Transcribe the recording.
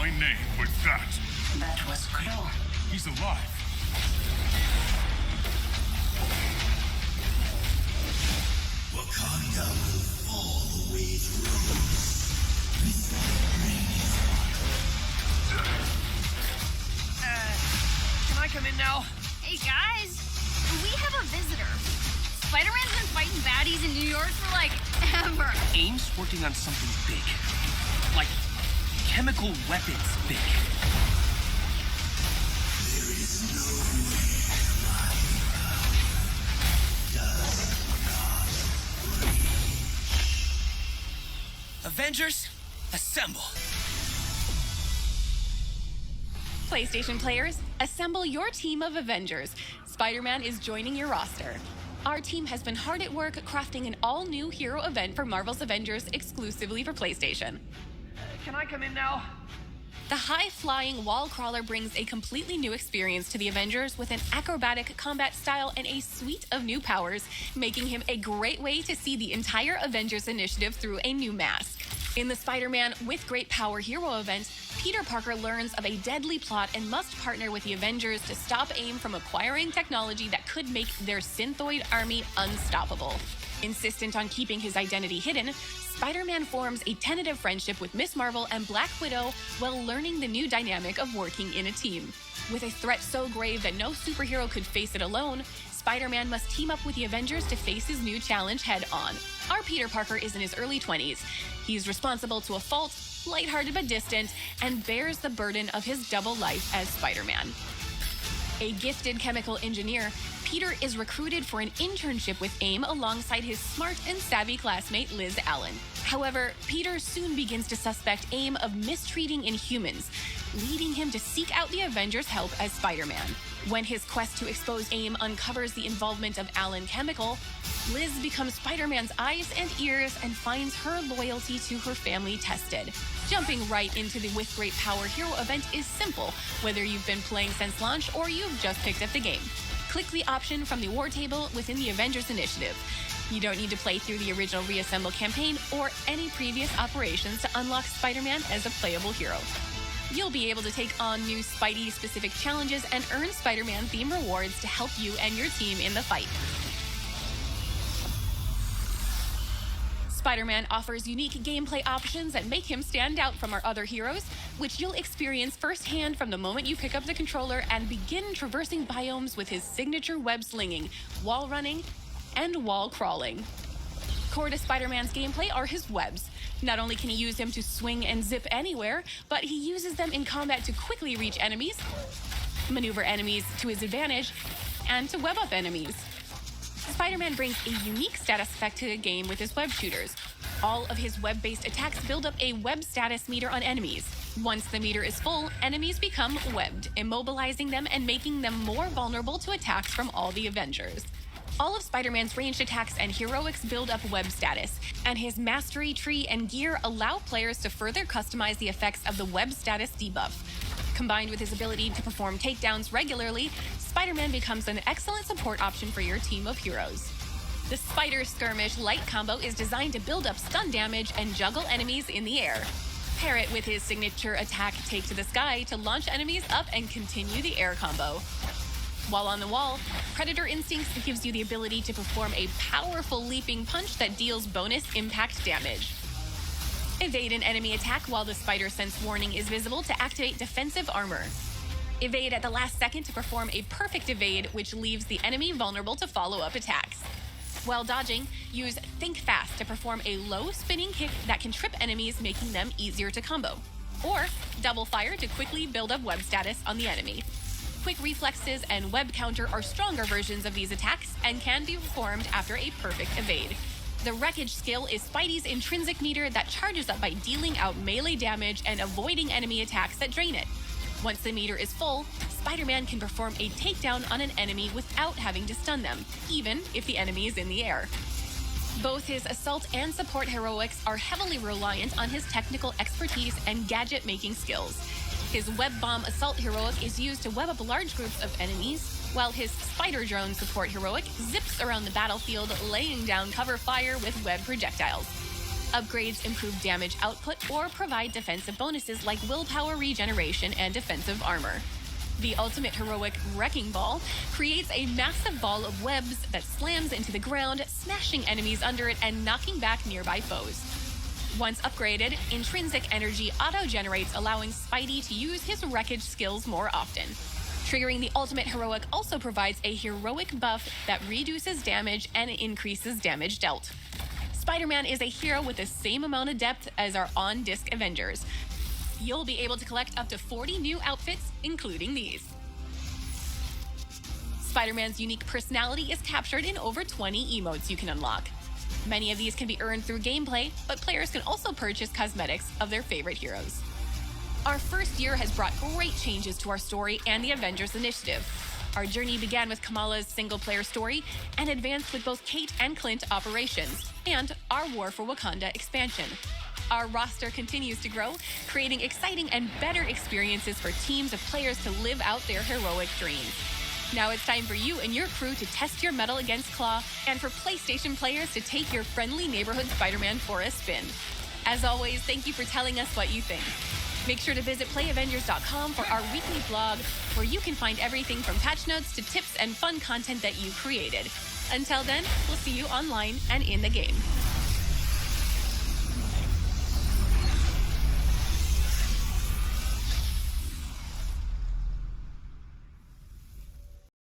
my name with that. That was Crow. He's alive. Wakanda will fall the way it rose. Can I come in now? Hey guys, we have a visitor. Spider-Man's been fighting baddies in New York for like ever. AIM's working on something big. Like chemical weapons big. There is nowhere my power does not reach. Avengers, assemble. PlayStation players, assemble your team of Avengers. Spider-Man is joining your roster. Our team has been hard at work crafting an all-new hero event for Marvel's Avengers exclusively for PlayStation. Can I come in now? The high-flying wall crawler brings a completely new experience to the Avengers with an acrobatic combat style and a suite of new powers, making him a great way to see the entire Avengers initiative through a new mask. In the Spider-Man with Great Power Hero event, Peter Parker learns of a deadly plot and must partner with the Avengers to stop AIM from acquiring technology that could make their synthoid army unstoppable. Insistent on keeping his identity hidden, Spider-Man forms a tentative friendship with Miss Marvel and Black Widow while learning the new dynamic of working in a team. With a threat so grave that no superhero could face it alone, Spider-Man must team up with the Avengers to face his new challenge head-on. Our Peter Parker is in his early 20s. He's responsible to a fault, lighthearted but distant, and bears the burden of his double life as Spider-Man. A gifted chemical engineer, Peter is recruited for an internship with AIM alongside his smart and savvy classmate Liz Allen. However, Peter soon begins to suspect AIM of mistreating Inhumans, leading him to seek out the Avengers' help as Spider-Man. When his quest to expose AIM uncovers the involvement of Allen Chemical, Liz becomes Spider-Man's eyes and ears and finds her loyalty to her family tested. Jumping right into the With Great Power Hero event is simple, whether you've been playing since launch or you've just picked up the game. Click the option from the war table within the Avengers Initiative. You don't need to play through the original Reassemble campaign or any previous operations to unlock Spider-Man as a playable hero. You'll be able to take on new Spidey-specific challenges and earn Spider-Man-themed rewards to help you and your team in the fight. Spider-Man offers unique gameplay options that make him stand out from our other heroes, which you'll experience firsthand from the moment you pick up the controller and begin traversing biomes with his signature web slinging, wall running, and wall crawling. Core to Spider-Man's gameplay are his webs. Not only can he use them to swing and zip anywhere, but he uses them in combat to quickly reach enemies, maneuver enemies to his advantage, and to web up enemies. Spider-Man brings a unique status effect to the game with his web shooters. All of his web-based attacks build up a web status meter on enemies. Once the meter is full, enemies become webbed, immobilizing them and making them more vulnerable to attacks from all the Avengers. All of Spider-Man's ranged attacks and heroics build up web status, and his mastery tree and gear allow players to further customize the effects of the web status debuff. Combined with his ability to perform takedowns regularly, Spider-Man becomes an excellent support option for your team of heroes. The Spider Skirmish light combo is designed to build up stun damage and juggle enemies in the air. Pair it with his signature attack Take to the Sky to launch enemies up and continue the air combo. While on the wall, Predator Instincts gives you the ability to perform a powerful leaping punch that deals bonus impact damage. Evade an enemy attack while the Spider Sense warning is visible to activate defensive armor. Evade at the last second to perform a perfect evade, which leaves the enemy vulnerable to follow-up attacks. While dodging, use Think Fast to perform a low spinning kick that can trip enemies, making them easier to combo. Or Double Fire to quickly build up web status on the enemy. Quick Reflexes and Web Counter are stronger versions of these attacks and can be performed after a perfect evade. The Wreckage skill is Spidey's intrinsic meter that charges up by dealing out melee damage and avoiding enemy attacks that drain it. Once the meter is full, Spider-Man can perform a takedown on an enemy without having to stun them, even if the enemy is in the air. Both his assault and support heroics are heavily reliant on his technical expertise and gadget-making skills. His Web Bomb assault heroic is used to web up large groups of enemies, while his Spider Drone support heroic zips around the battlefield, laying down cover fire with web projectiles. Upgrades improve damage output or provide defensive bonuses like willpower regeneration and defensive armor. The ultimate heroic Wrecking Ball creates a massive ball of webs that slams into the ground, smashing enemies under it and knocking back nearby foes. Once upgraded, Intrinsic Energy auto-generates, allowing Spidey to use his wreckage skills more often. Triggering the ultimate heroic also provides a heroic buff that reduces damage and increases damage dealt. Spider-Man is a hero with the same amount of depth as our on-disc Avengers. You'll be able to collect up to 40 new outfits, including these. Spider-Man's unique personality is captured in over 20 emotes you can unlock. Many of these can be earned through gameplay, but players can also purchase cosmetics of their favorite heroes. Our first year has brought great changes to our story and the Avengers initiative. Our journey began with Kamala's single-player story and advanced with both Kate and Clint operations, and our War for Wakanda expansion. Our roster continues to grow, creating exciting and better experiences for teams of players to live out their heroic dreams. Now it's time for you and your crew to test your mettle against Claw, and for PlayStation players to take your friendly neighborhood Spider-Man for a spin. As always, thank you for telling us what you think. Make sure to visit playavengers.com for our weekly blog, where you can find everything from patch notes to tips and fun content that you created. Until then, we'll see you online and in the game.